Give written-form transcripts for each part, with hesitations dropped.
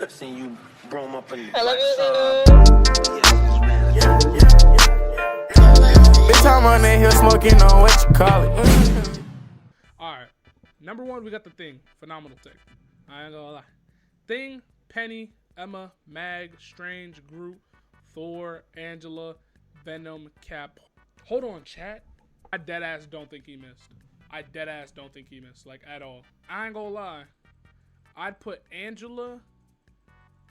Seen you brought up in I love Bitch, I'm on that hill smoking on what you call it. Alright. Number one, we got the Thing. Phenomenal take. I ain't gonna lie. Thing, Penny, Emma, Mag, Strange, Groot, Thor, Angela, Venom, Cap. Hold on, chat. I deadass don't think he missed. I deadass don't think he missed, like, at all. I ain't gonna lie. I'd put Angela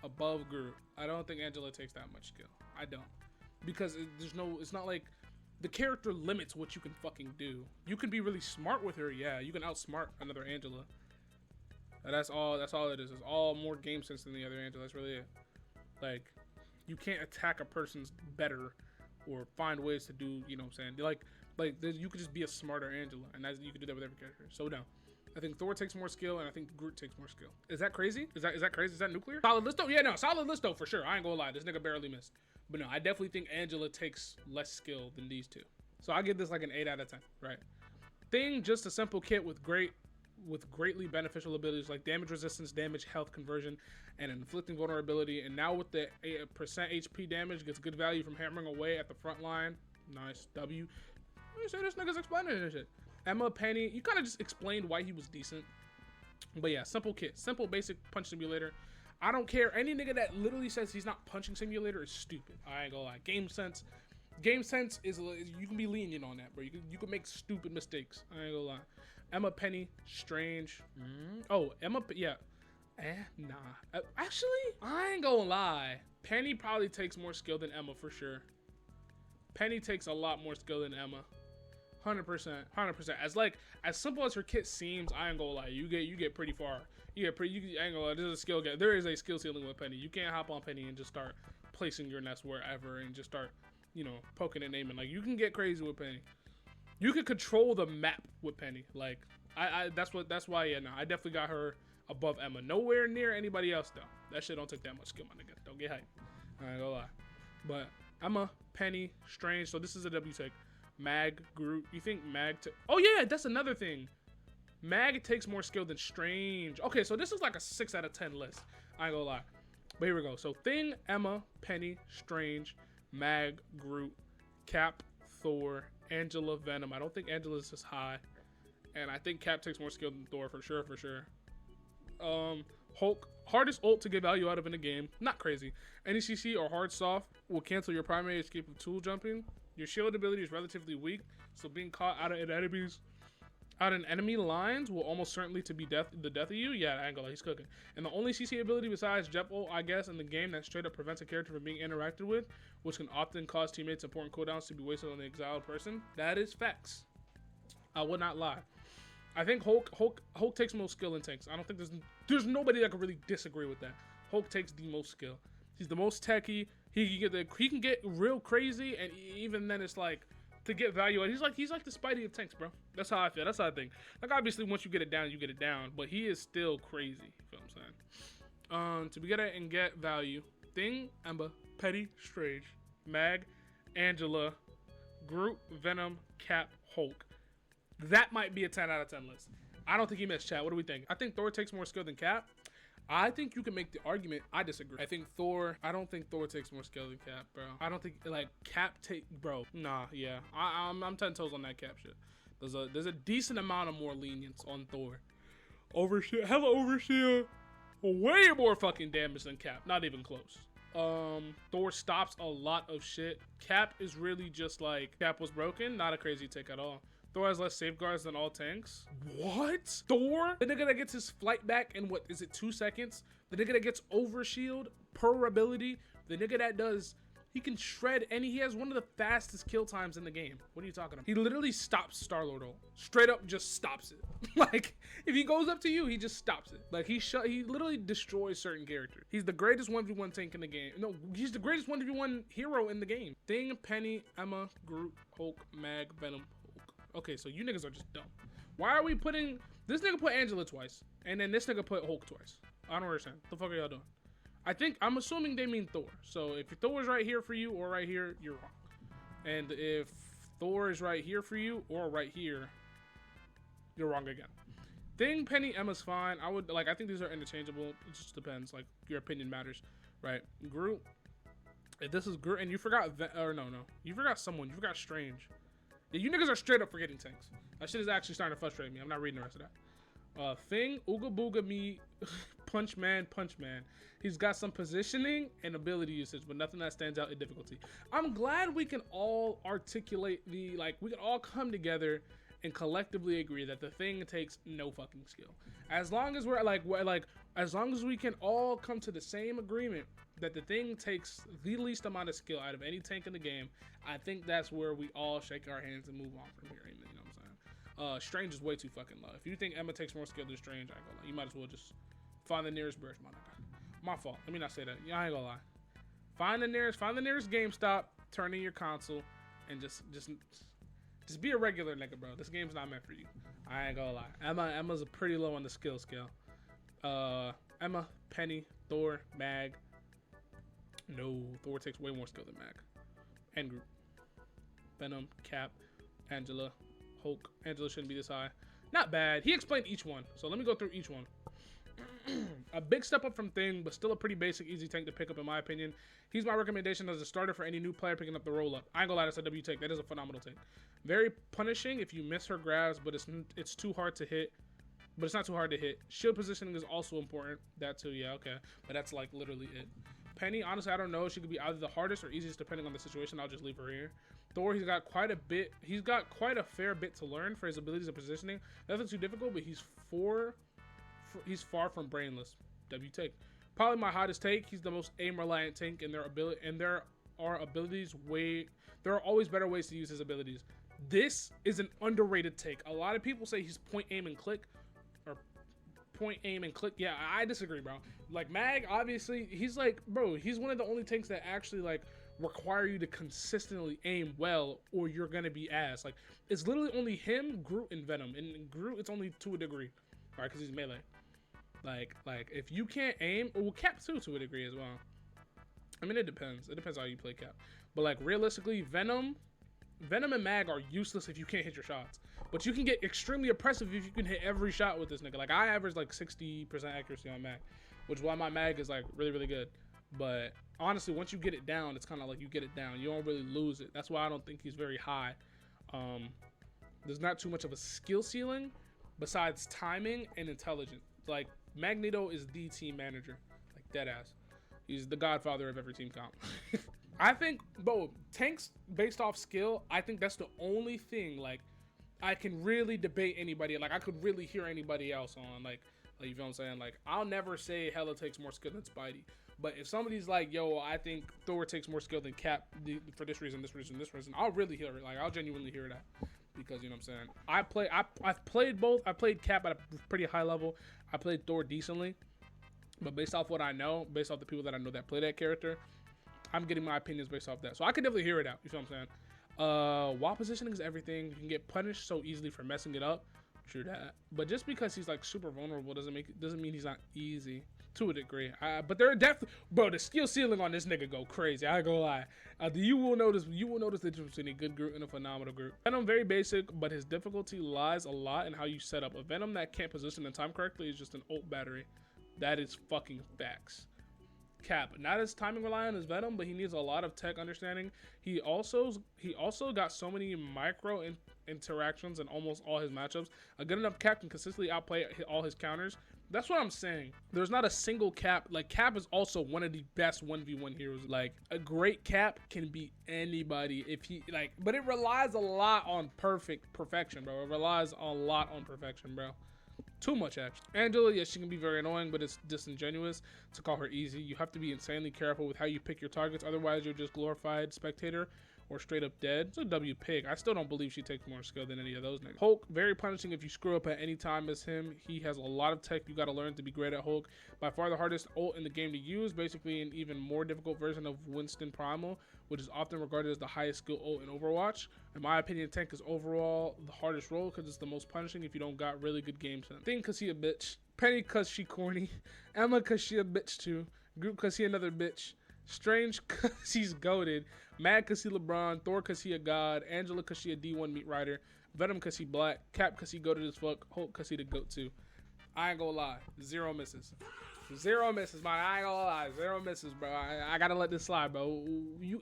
above Groot. I don't think Angela takes that much skill. I don't. Because it's not like the character limits what you can fucking do. You can be really smart with her, yeah. You can outsmart another Angela. And that's all it is. It's all more game sense than the other Angela. That's really it. Like, you can't attack a person's better or find ways to do, you know what I'm saying? Like you could just be a smarter Angela, and you can do that with every character. So no. I think Thor takes more skill, and I think Groot takes more skill. Is that crazy? Is that crazy? Is that nuclear? Solid list though? Yeah, no, solid list though, for sure. I ain't gonna lie. This nigga barely missed. But no, I definitely think Angela takes less skill than these two. So I give this like an 8 out of 10, right? Thing, just a simple kit with greatly beneficial abilities like damage resistance, damage health conversion, and inflicting vulnerability. And now with the percent HP damage, gets good value from hammering away at the front line. Nice W. You say this nigga's explaining this shit. Emma, Penny, you kind of just explained why he was decent. But yeah, simple kit, simple basic punch simulator. I don't care. Any nigga that literally says he's not punching simulator is stupid. I ain't gonna lie. Game sense is you can be lenient on that, bro. You can make stupid mistakes. I ain't gonna lie. Emma, Penny, Strange. Oh, Emma, yeah. Nah. Actually, I ain't gonna lie. Penny probably takes more skill than Emma for sure. Penny takes a lot more skill than Emma. 100%. As simple as her kit seems, I ain't gonna lie. You get pretty far. I ain't gonna lie. There's a skill gap. There is a skill ceiling with Penny. You can't hop on Penny and just start placing your nest wherever and just start, you know, poking and aiming. Like, you can get crazy with Penny. You can control the map with Penny. Like, that's why, yeah, no, I definitely got her above Emma. Nowhere near anybody else though. That shit don't take that much skill, my nigga. Don't get hyped. I ain't gonna lie. But Emma, Penny, Strange. So this is a W take. Mag, Groot. You think Mag? Oh yeah, that's another thing. Mag takes more skill than Strange. Okay, so this is like a 6 out of 10 list. I ain't gonna lie. But here we go. So Thing, Emma, Penny, Strange, Mag, Groot, Cap, Thor, Angela, Venom. I don't think Angela's as high. And I think Cap takes more skill than Thor for sure, Hulk, hardest ult to get value out of in the game. Not crazy. Any CC or hard soft will cancel your primary escape of tool jumping. Your shield ability is relatively weak, so being caught out in enemy lines will almost certainly to be the death of you. Yeah, I ain't gonna lie, he's cooking. And the only CC ability besides Jep ult, I guess, in the game that straight up prevents a character from being interacted with, which can often cause teammates important cooldowns to be wasted on the exiled person. That is facts. I would not lie. I think Hulk takes most skill in tanks. I don't think there's nobody that can really disagree with that. Hulk takes the most skill. He's the most techie. He can get real crazy, and even then it's like to get value out. He's like the Spidey of tanks, bro. That's how I feel. That's how I think. Like, obviously once you get it down, you get it down, but he is still crazy. You feel what I'm saying? To get it and get value, Thing, Emma, Petty, Strange, Mag, Angela, Groot, Venom, Cap, Hulk. That might be a 10 out of 10 list. I don't think he missed, chat. What do we think? I think Thor takes more skill than Cap. I think you can make the argument. I disagree. I don't think Thor takes more skill than Cap, bro. I don't think, like, Cap bro. Nah, yeah. I'm 10 toes on that Cap shit. There's a decent amount of more lenience on Thor. Hella overshield. Way more fucking damage than Cap. Not even close. Thor stops a lot of shit. Cap is really just like, Cap was broken. Not a crazy take at all. Thor has less safeguards than all tanks. What? Thor? The nigga that gets his flight back in, what is it, 2 seconds? The nigga that gets overshield per ability. The nigga that does, he can shred any, he has one of the fastest kill times in the game. What are you talking about? He literally stops Star-Lord ult. Straight up just stops it. Like, if he goes up to you, he just stops it. Like, he literally destroys certain characters. He's the greatest 1v1 tank in the game. No, he's the greatest 1v1 hero in the game. Thing, Penny, Emma, Groot, Hulk, Mag, Venom. Okay, so you niggas are just dumb. Why are we putting... This nigga put Angela twice, and then this nigga put Hulk twice. I don't understand. What the fuck are y'all doing? I'm assuming they mean Thor. So if Thor is right here for you or right here, you're wrong. And if Thor is right here for you or right here, you're wrong again. Thing, Penny, Emma's fine. I think these are interchangeable. It just depends. Like, your opinion matters, right? Groot. If this is Groot, and you forgot, you forgot someone. You forgot Strange. Yeah, you niggas are straight up forgetting tanks. That shit is actually starting to frustrate me. I'm not reading the rest of that. Thing, Ooga Booga Me, Punch Man. He's got some positioning and ability usage, but nothing that stands out in difficulty. I'm glad we can all articulate we can all come together and collectively agree that the Thing takes no fucking skill. As long as as long as we can all come to the same agreement that the Thing takes the least amount of skill out of any tank in the game, I think that's where we all shake our hands and move on from here. You know what I'm saying? Strange is way too fucking low. If you think Emma takes more skill than Strange, I ain't gonna lie. You might as well just find the nearest bridge, my nigga. My fault. Let me not say that. Yeah, I ain't gonna lie. Find the nearest GameStop, turn in your console, and just be a regular nigga, bro. This game's not meant for you. I ain't gonna lie. Emma's pretty low on the skill scale. Emma, Penny, Thor, Mag. No, Thor takes way more skill than Mag. And Groot. Venom, Cap, Angela, Hulk. Angela shouldn't be this high. Not bad. He explained each one, so let me go through each one. A big step up from Thing, but still a pretty basic, easy tank to pick up in my opinion. He's my recommendation as a starter for any new player picking up the roll-up. I ain't gonna lie, that's a W tank. That is a phenomenal tank. Very punishing if you miss her grabs, but it's too hard to hit. But it's not too hard to hit. Shield positioning is also important. That too, yeah, okay. But that's like literally it. Penny, honestly, I don't know. She could be either the hardest or easiest depending on the situation. I'll just leave her here. Thor, he's got quite a fair bit to learn for his abilities and positioning. Nothing too difficult, but he's far from brainless. W take. Probably my hottest take. He's the most aim reliant tank in their ability, and there are always better ways to use his abilities. This is an underrated take. A lot of people say he's point aim and click. Yeah, I disagree, bro. Like Mag, obviously, he's like, bro, he's one of the only tanks that actually like require you to consistently aim well, or you're gonna be ass. Like, it's literally only him, Groot, and Venom. And Groot, it's only to a degree, right? Because he's melee. Like if you can't aim, well, Cap too to a degree as well. I mean, it depends. It depends how you play Cap. But like realistically, Venom and Mag are useless if you can't hit your shots. But you can get extremely oppressive if you can hit every shot with this nigga. Like, I average like 60% accuracy on Mag, which is why my Mag is like really, really good. But honestly, once you get it down, it's kind of like you get it down. You don't really lose it. That's why I don't think he's very high. There's not too much of a skill ceiling besides timing and intelligence. Like, Magneto is the team manager. Like, dead ass. He's the godfather of every team comp. I think, bro, tanks based off skill, I think that's the only thing, like, I can really debate anybody. Like, I could really hear anybody else on. Like you feel what I'm saying? Like, I'll never say Hela takes more skill than Spidey. But if somebody's like, yo, I think Thor takes more skill than Cap for this reason, I'll really hear it. Like, I'll genuinely hear that. Because, you know what I'm saying? I've played both. I played Cap at a pretty high level. I played Thor decently. But based off what I know, based off the people that I know that play that character, I'm getting my opinions based off that. So I can definitely hear it out. You feel what I'm saying? Wall positioning is everything. You can get punished so easily for messing it up. True that. But just because he's like super vulnerable doesn't mean he's not easy to a degree. But there are definitely, bro, the skill ceiling on this nigga go crazy. I ain't gonna lie. You will notice the difference between a good Groot and a phenomenal Groot. Venom very basic, but his difficulty lies a lot in how you set up. A Venom that can't position in time correctly is just an ult battery. That is fucking facts. Cap, not as timing reliant as Venom, but he needs a lot of tech understanding. He also got so many micro interactions in almost all his matchups. A good enough Cap can consistently outplay all his counters. That's what I'm saying. There's not a single Cap. Like, Cap is also one of the best 1v1 heroes. Like, a great Cap can beat anybody if he, like, but it relies a lot on perfection, bro. It relies a lot on perfection, bro. Too much, actually. Angela, yes, she can be very annoying, but it's disingenuous to call her easy. You have to be insanely careful with how you pick your targets. Otherwise, you're just glorified spectator or straight up dead. It's a W pick. I still don't believe she takes more skill than any of those niggas. Hulk, very punishing if you screw up at any time as him. He has a lot of tech you got to learn to be great at Hulk. By far the hardest ult in the game to use, basically an even more difficult version of Winston Primal, which is often regarded as the highest skill ult in Overwatch. In my opinion, tank is overall the hardest role because it's the most punishing if you don't got really good game sense. Thing because he a bitch. Penny because she corny. Emma because she a bitch too. Groot because he another bitch. Strange because he's goated. Mag because he LeBron. Thor because he a god. Angela because she a D1 meat rider. Venom because he black. Cap because he goated as fuck. Hulk because he the goat too. I ain't gonna lie. 0 misses. 0 misses, man. I ain't gonna lie. 0 misses, bro. I gotta let this slide, bro.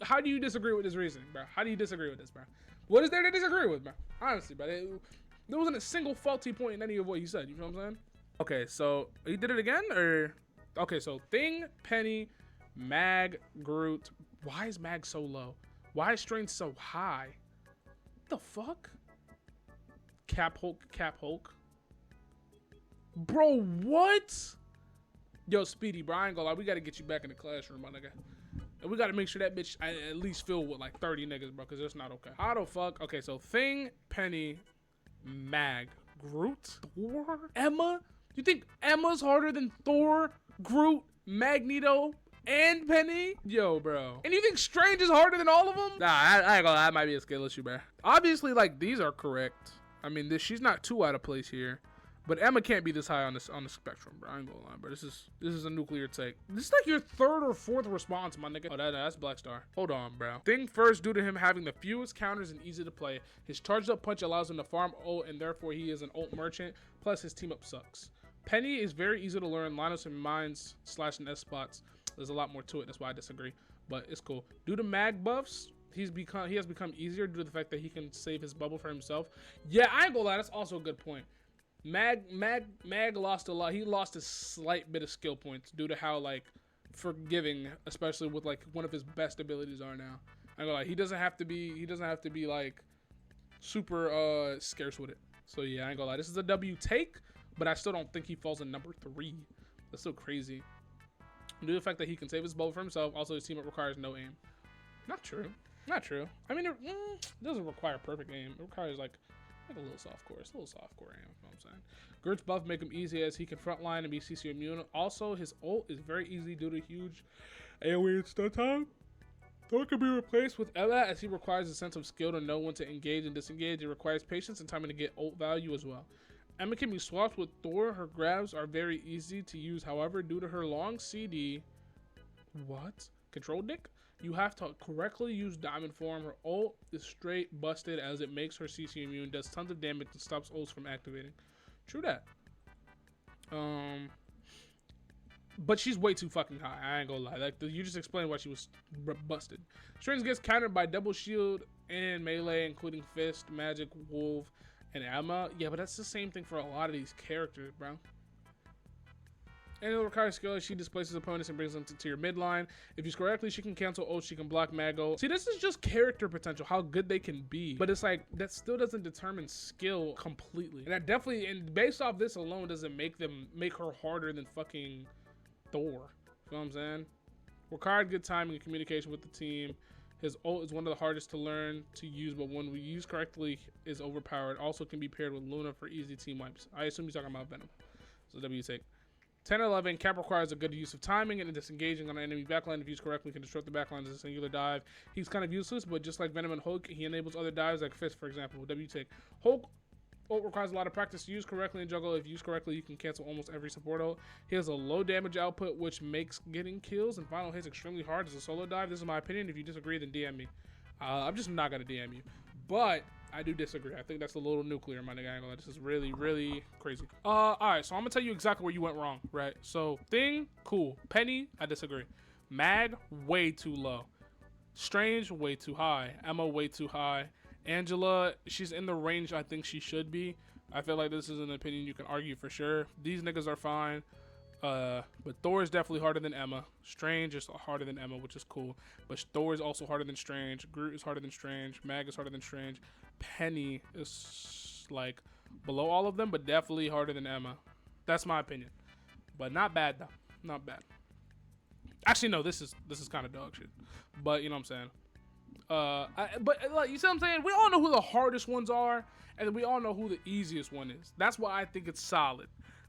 How do you disagree with this reasoning, bro? How do you disagree with this, bro? What is there to disagree with, bro? Honestly, bro. There wasn't a single faulty point in any of what he said. You know what I'm saying? Okay, so he did it again, or okay, so Thing, Penny, Mag, Groot. Why is Mag so low? Why is Strange so high? What the fuck? Cap Hulk. Bro, what? Yo, Speedy, bro, I ain't gonna lie. We gotta get you back in the classroom, my nigga. And we gotta make sure that bitch at least fill with like 30 niggas, bro, because that's not okay. How the fuck? Okay, so Thing, Penny, Mag, Groot, Thor, Emma? You think Emma's harder than Thor, Groot, Magneto, and Penny? Yo, bro. And you think Strange is harder than all of them? Nah, I ain't gonna lie. That might be a skill issue, bro. Obviously, like, these are correct. I mean, she's not too out of place here. But Emma can't be this high on the spectrum, bro. I ain't gonna lie, bro. This is a nuclear take. This is like your 3rd or 4th response, my nigga. Oh, that's Black Star. Hold on, bro. Thing first, due to him having the fewest counters and easy to play, his charged up punch allows him to farm ult, and therefore he is an ult merchant. Plus, his team up sucks. Penny is very easy to learn. Linus and mines / and S spots. There's a lot more to it. That's why I disagree. But it's cool. Due to mag buffs, he has become easier due to the fact that he can save his bubble for himself. Yeah, I ain't gonna lie. That's also a good point. Mag lost a lot. He lost a slight bit of skill points due to how like forgiving, especially with like one of his best abilities are now. I'm gonna lie, he doesn't have to be like super scarce with it. So yeah, I ain't gonna lie. This is a W take, but I still don't think he falls in number 3. That's so crazy. Due to the fact that he can save his bubble for himself, also his team requires no aim. Not true. Not true. I mean, it doesn't require perfect aim. It requires like a little soft core. It's a little soft core aim, you know what I'm saying? Groot's buff make him easy as he can frontline and be CC immune. Also, his ult is very easy due to huge AoE and stun time. Thor can be replaced with Ella as he requires a sense of skill to know when to engage and disengage. It requires patience and timing to get ult value as well. Emma can be swapped with Thor. Her grabs are very easy to use. However, due to her long CD, control dick? You have to correctly use diamond form. Her ult is straight busted as it makes her CC immune, does tons of damage, and stops ults from activating. True that. But she's way too fucking high. I ain't gonna lie. Like you just explained why she was busted. Strange gets countered by double shield and melee, including fist, magic, wolf, and Emma. Yeah, but that's the same thing for a lot of these characters, bro. And it requires skill as she displaces opponents and brings them to your midline. If used correctly, she can cancel ult, she can block Mago. See, this is just character potential, how good they can be. But it's like, that still doesn't determine skill completely. And that definitely, and based off this alone, doesn't make her harder than fucking Thor. You know what I'm saying? Required good timing and communication with the team. His ult is one of the hardest to learn to use, but when we use correctly, is overpowered. Also can be paired with Luna for easy team wipes. I assume he's talking about Venom. So W take. 10 and 11, Cap requires a good use of timing and disengaging on an enemy backline. If used correctly, can disrupt the backline as a singular dive. He's kind of useless, but just like Venom and Hulk, he enables other dives like Fist, for example. W take. Hulk ult requires a lot of practice to use correctly in jungle. If used correctly, you can cancel almost every support ult. He has a low damage output, which makes getting kills and final hits extremely hard as a solo dive. This is my opinion. If you disagree, then DM me. I'm just not going to DM you. But I do disagree. I think that's a little nuclear, my nigga. This is really, really crazy. All right, so I'm gonna tell you exactly where you went wrong, right? So Thing, cool. Penny, I disagree. Mag, way too low. Strange, way too high. Emma, way too high. Angela, she's in the range I think she should be. I feel like this is an opinion you can argue for sure. These niggas are fine. But Thor is definitely harder than Emma. Strange is harder than Emma, which is cool. But Thor is also harder than Strange. Groot is harder than Strange. Mag is harder than Strange. Penny is like below all of them, but definitely harder than Emma. That's my opinion. But not bad though. Not bad. Actually, no, this is kind of dog shit. But you know what I'm saying. But like, you see what I'm saying? We all know who the hardest ones are, and we all know who the easiest one is. That's why I think it's solid.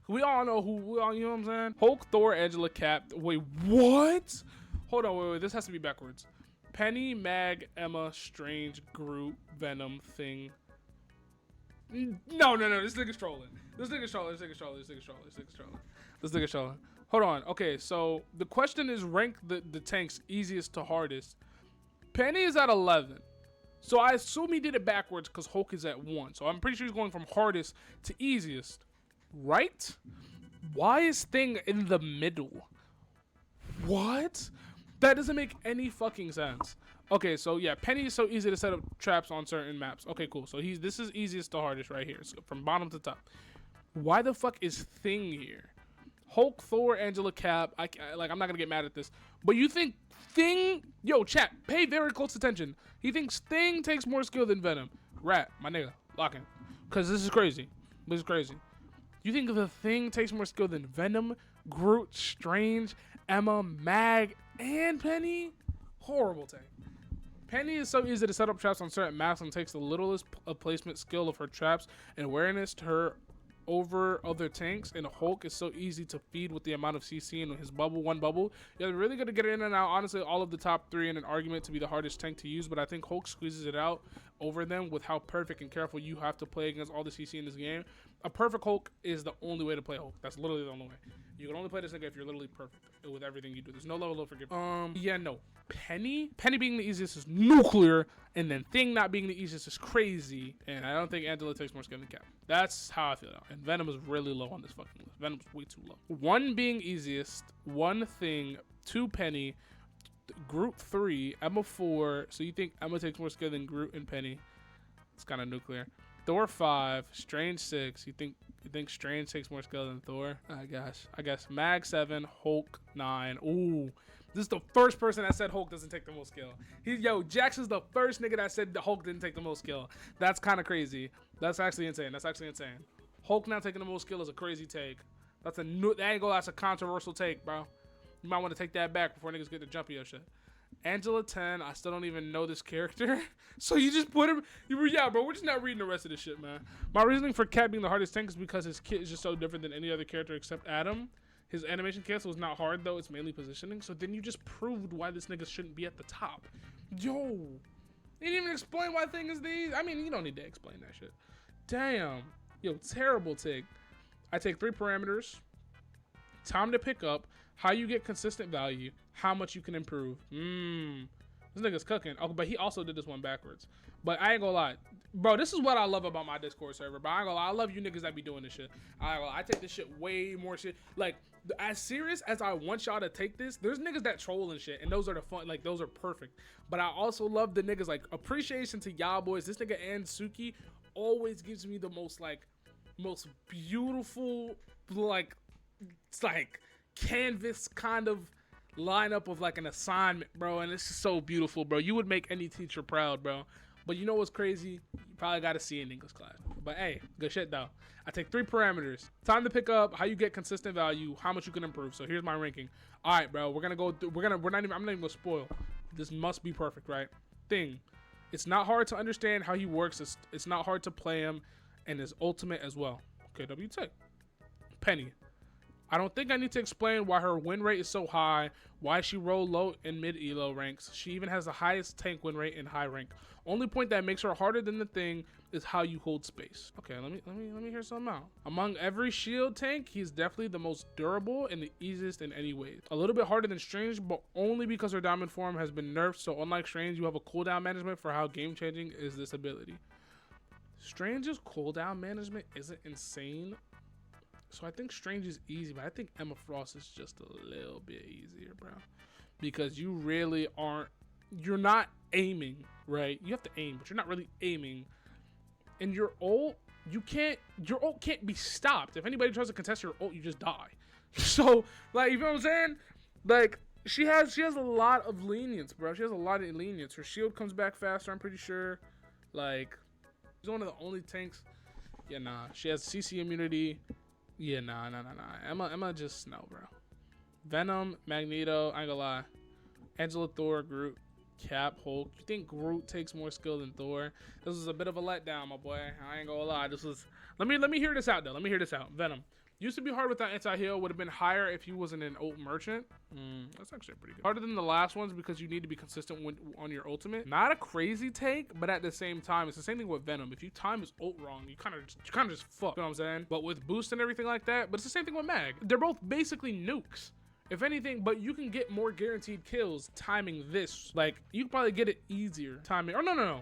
We all know who, you know what I'm saying? Hulk, Thor, Angela, Cap. Wait, what? Hold on, wait. This has to be backwards. Penny, Mag, Emma, Strange, Groot, Venom, Thing. No. This nigga's trolling. This nigga's trolling. Hold on. Okay, so the question is rank the tanks easiest to hardest. Penny is at 11. So I assume he did it backwards because Hulk is at 1. So I'm pretty sure he's going from hardest to easiest. Right? Why is Thing in the middle? What? That doesn't make any fucking sense. Okay, so yeah, Penny is so easy to set up traps on certain maps. Okay, cool. So this is easiest to hardest right here. So from bottom to top. Why the fuck is Thing here? Hulk, Thor, Angela, Cap. I'm not gonna get mad at this. But you think Thing? Yo, chat, pay very close attention. He thinks Thing takes more skill than Venom. Rat, my nigga, lock in. Cause this is crazy. This is crazy. You think the Thing takes more skill than Venom, Groot, Strange, Emma, Mag, and Penny? Horrible take. Penny is so easy to set up traps on certain maps and takes the littlest placement skill of her traps and awareness to her over other tanks, and Hulk is so easy to feed with the amount of CC in his bubble, one bubble. Yeah, really good to get it in and out. Honestly, all of the top three in an argument to be the hardest tank to use, but I think Hulk squeezes it out over them with how perfect and careful you have to play against all the CC in this game. A perfect Hulk is the only way to play Hulk. That's literally the only way. You can only play this nigga if you're literally perfect with everything you do. There's no level of forgiveness. Yeah, no. Penny being the easiest is nuclear, and then Thing not being the easiest is crazy. And I don't think Angela takes more skill than Cap. That's how I feel now. And Venom is really low on this fucking list. Venom's way too low. 1 being easiest, 1 Thing, 2 Penny, Groot 3, Emma 4. So you think Emma takes more skill than Groot and Penny? It's kind of nuclear. Thor 5, Strange 6. You think Strange takes more skill than Thor? I guess Mag 7, Hulk 9. Ooh, this is the first person that said Hulk doesn't take the most skill. Jackson's the first nigga that said the Hulk didn't take the most skill. That's kind of crazy. That's actually insane. Hulk not taking the most skill is a crazy take. That's a controversial take, bro. You might want to take that back before niggas get to jump your shit. Angela 10, I still don't even know this character. So you just put him, yeah, bro, we're just not reading the rest of this shit, man. My reasoning for Cap being the hardest tank is because his kit is just so different than any other character except Adam. His animation cancel is not hard, though. It's mainly positioning. So then you just proved why this nigga shouldn't be at the top. Yo, they didn't even explain why Thing is these. I mean, you don't need to explain that shit. Damn. Yo, terrible take. I take 3 parameters. Time to pick up, how you get consistent value, how much you can improve. This nigga's cooking. Oh, but he also did this one backwards. But I ain't gonna lie. Bro, this is what I love about my Discord server. But I ain't gonna lie. I love you niggas that be doing this shit. I take this shit way more shit. Like, as serious as I want y'all to take this, there's niggas that troll and shit. And those are the fun. Like, those are perfect. But I also love the niggas, like, appreciation to y'all boys. This nigga and Suki always gives me the most beautiful, like, it's like canvas kind of lineup of like an assignment, bro, and it's just so beautiful, bro. You would make any teacher proud, bro. But you know what's crazy? You probably got to see in English class. But hey, good shit though. I take 3 parameters: time to pick up, how you get consistent value, how much you can improve. So here's my ranking. All right, bro. I'm not even gonna spoil. This must be perfect, right? Thing. It's not hard to understand how he works. It's not hard to play him, and his ultimate as well. Okay, W take. Penny. I don't think I need to explain why her win rate is so high, why she rolled low in mid-elo ranks. She even has the highest tank win rate in high rank. Only point that makes her harder than the Thing is how you hold space. Okay, let me hear something out. Among every shield tank, he's definitely the most durable and the easiest in any way. A little bit harder than Strange, but only because her diamond form has been nerfed. So unlike Strange, you have a cooldown management for how game-changing is this ability. Strange's cooldown management isn't insane. So I think Strange is easy, but I think Emma Frost is just a little bit easier, bro. Because you really you're not aiming, right? You have to aim, but you're not really aiming. And your ult can't be stopped. If anybody tries to contest your ult, you just die. So, like, you know what I'm saying? Like, she has a lot of lenience, bro. She has a lot of lenience. Her shield comes back faster, I'm pretty sure. Like, she's one of the only tanks. Yeah, nah. She has CC immunity. Yeah, nah. Emma just no, bro. Venom, Magneto, I ain't gonna lie. Angela, Thor, Groot, Cap, Hulk. You think Groot takes more skill than Thor? This was a bit of a letdown, my boy. I ain't gonna lie. This was. Let me hear this out though. Let me hear this out. Venom. Used to be hard without anti-heal. Would have been higher if he wasn't an ult merchant. That's actually pretty good. Harder than the last ones because you need to be consistent on your ultimate. Not a crazy take, but at the same time, it's the same thing with Venom. If you time his ult wrong, you kind of just fuck. You know what I'm saying? But with boost and everything like that. But it's the same thing with Mag. They're both basically nukes. If anything, but you can get more guaranteed kills timing this. Like, you can probably get it easier timing. Oh, no.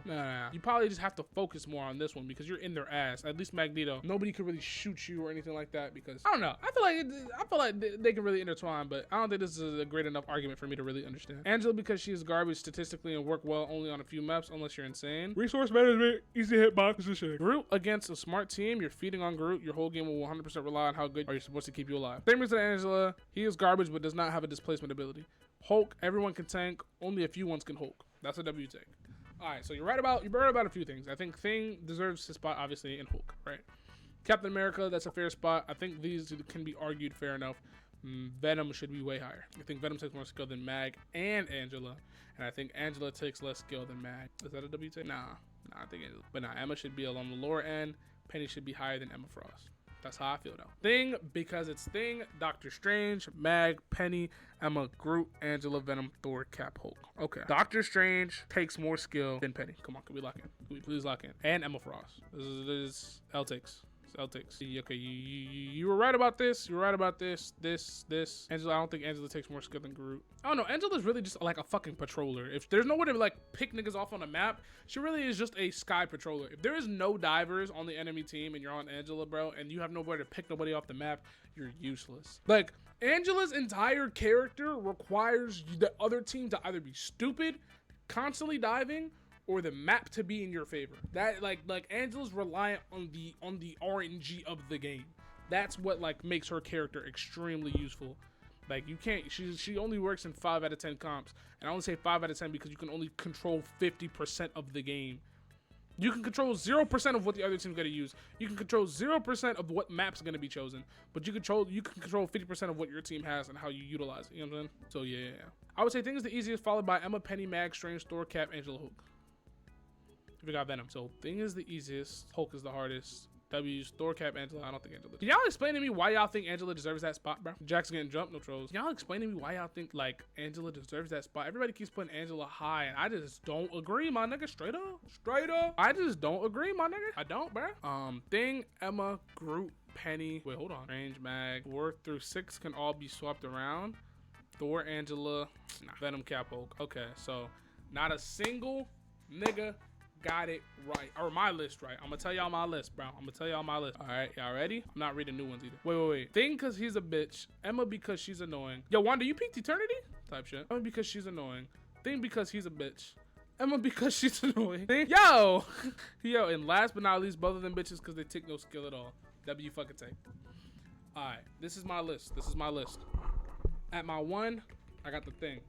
You probably just have to focus more on this one because you're in their ass. At least Magneto. Nobody could really shoot you or anything like that because, I don't know. I feel like they can really intertwine, but I don't think this is a great enough argument for me to really understand. Angela, because she is garbage statistically and work well only on a few maps unless you're insane. Resource management, easy hitbox position. Groot against a smart team. You're feeding on Groot. Your whole game will 100% rely on how good are you supposed to keep you alive. Same reason Angela. He is garbage but does not have a displacement ability. Hulk, everyone can tank. Only a few ones can Hulk. That's a W take. All right, so you're right about a few things. I think Thing deserves his spot obviously in Hulk, right? Captain America, that's a fair spot. I think these can be argued fair enough. Venom should be way higher. I think Venom takes more skill than Mag and Angela, and I think Angela takes less skill than Mag. Is that a W take? Nah, I think it is. But nah, Emma should be along the lower end. Penny should be higher than Emma Frost. That's how I feel though. Thing, because it's Thing, Doctor Strange, Mag, Penny, Emma, Groot, Angela, Venom, Thor, Cap, Hulk. Okay. Doctor Strange takes more skill than Penny. Come on, can we lock in? Can we please lock in? And Emma Frost. This is L takes. Celtics. Okay, you were right about this. You were right about this. Angela, I don't think Angela takes more skill than Groot. I don't know. Angela's really just like a fucking patroller. If there's no way to like pick niggas off on the map, she really is just a sky patroller. If there is no divers on the enemy team and you're on Angela, bro, and you have nowhere to pick nobody off the map, you're useless. Like, Angela's entire character requires the other team to either be stupid, constantly diving, or the map to be in your favor. That like Angela's reliant on the RNG of the game. That's what like makes her character extremely useful. Like, you can't, she only works in 5 out of 10 comps. And I only say 5 out of 10 because you can only control 50% of the game. You can control 0% of what the other team's gonna use. You can control 0% of what map's gonna be chosen. But you can control 50% of what your team has and how you utilize it. You know what I'm saying? So yeah. I would say Thing is the easiest, followed by Emma, Penny, Mag, Strange, Thor, Cap, Angela, Hulk. We got Venom. So Thing is the easiest. Hulk is the hardest. W's, Thor, Cap, Angela. I don't think Angela. Can y'all explain to me why y'all think Angela deserves that spot, bro? Jack's getting jumped, no trolls. Can y'all explain to me why y'all think like Angela deserves that spot? Everybody keeps putting Angela high, and I just don't agree, my nigga. Straight up. I just don't agree, my nigga. I don't, bro. Thing, Emma, Groot, Penny. Wait, hold on. Range, Mag, 4 through 6 can all be swapped around. Thor, Angela, Venom, Cap, Hulk. Okay, so not a single nigga got it right, or my list right. I'm gonna tell y'all my list, bro. All right, y'all ready? I'm not reading new ones either. Wait. Thing because he's a bitch. Emma because she's annoying. Yo, Wanda, you peaked eternity? Type shit. Emma because she's annoying. Thing because he's a bitch. Emma because she's annoying. Thing, yo, and last but not least, both of them bitches because they take no skill at all. W fucking take. All right, this is my list. At my 1, I got the Thing.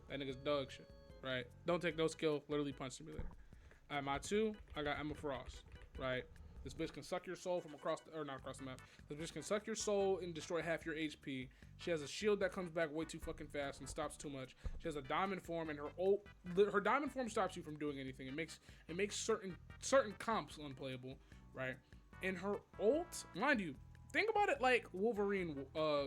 That nigga's dog shit, right? Don't take no skill. Literally punch simulator. At my 2, I got Emma Frost, right? This bitch can suck your soul from not across the map. This bitch can suck your soul and destroy half your HP. She has a shield that comes back way too fucking fast and stops too much. She has a diamond form, and her diamond form stops you from doing anything. It makes certain comps unplayable, right? And her ult, mind you, think about it like Wolverine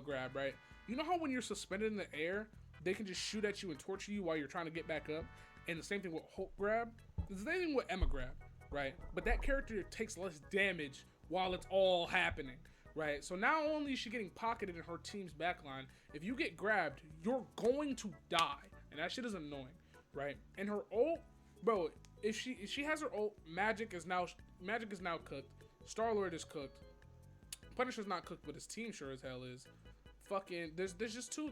grab, right? You know how when you're suspended in the air, they can just shoot at you and torture you while you're trying to get back up? And the same thing with Hulk grab. The same thing with Emma grab, right? But that character takes less damage while it's all happening, right? So not only is she getting pocketed in her team's backline, if you get grabbed, you're going to die. And that shit is annoying, right? And her ult, bro, if she has her ult, Magic is now cooked. Star-Lord is cooked. Punisher's not cooked, but his team sure as hell is. Fucking, there's too,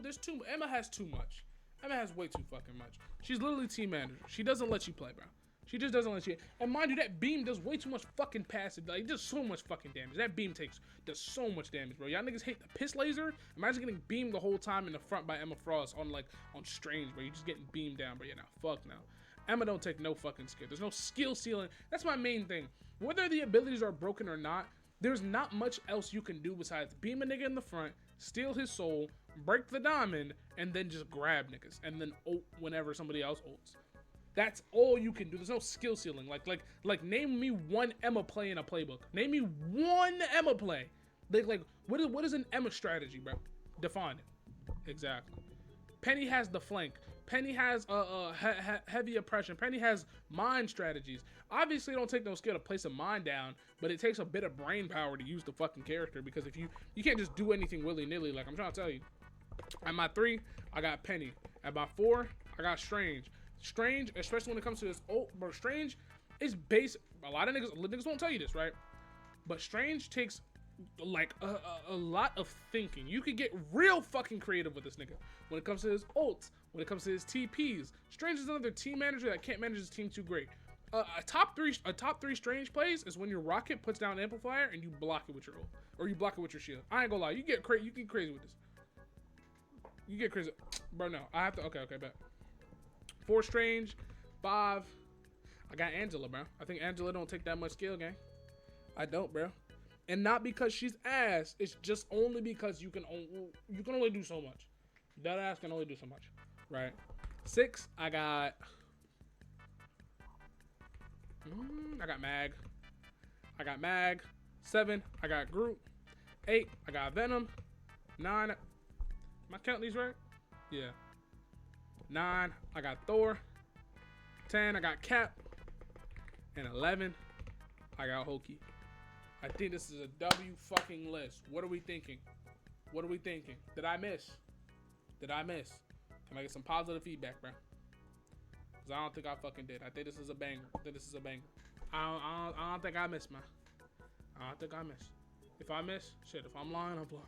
Emma has too much. Emma has way too fucking much. She's literally team manager. She doesn't let you play, bro. She just doesn't let you. And mind you, that beam does way too much fucking passive. Like, it does so much fucking damage. That beam does so much damage, bro. Y'all niggas hate the piss laser. Imagine getting beamed the whole time in the front by Emma Frost on Strange, bro. You're just getting beamed down, bro. Yeah, now fuck now. Emma don't take no fucking skill. There's no skill ceiling. That's my main thing. Whether the abilities are broken or not, there's not much else you can do besides beam a nigga in the front, steal his soul, break the diamond, and then just grab niggas, and then ult whenever somebody else ults. That's all you can do. There's no skill ceiling. Like name me one Emma play in a playbook. Name me one Emma play. What is an Emma strategy, bro? Define it. Exactly. Penny has the flank. Penny has heavy oppression. Penny has mind strategies. Obviously, it don't take no skill to place a mind down, but it takes a bit of brain power to use the fucking character, because if you can't just do anything willy-nilly. Like, I'm trying to tell you. At my 3, I got Penny. At my 4, I got Strange. Strange, especially when it comes to this old, bro, Strange is basic. A lot of niggas won't tell you this, right? But Strange takes like a lot of thinking. You could get real fucking creative with this nigga when it comes to his ults, when it comes to his TPs. Strange is another team manager that can't manage his team too great. A top three Strange plays is when your rocket puts down amplifier and you block it with your ult, or you block it with your shield. I ain't gonna lie, you get crazy with this. You get crazy, bro. No, I have to. Okay, bet. 4 Strange, 5. I got Angela, bro. I think Angela don't take that much skill, gang. I don't, bro. And not because she's ass. It's just only because you can only do so much. That ass can only do so much, right? 6, I got Mag. 7, I got Groot. 8, I got Venom. 9, am I counting these right? Yeah. 9, I got Thor. 10, I got Cap. And 11, I got Hokey. I think this is a W fucking list. What are we thinking? Did I miss? Can I get some positive feedback, bro? Because I don't think I fucking did. I think this is a banger. I don't think I missed, man. I don't think I missed. If I miss, shit, if I'm lying, I'm lying.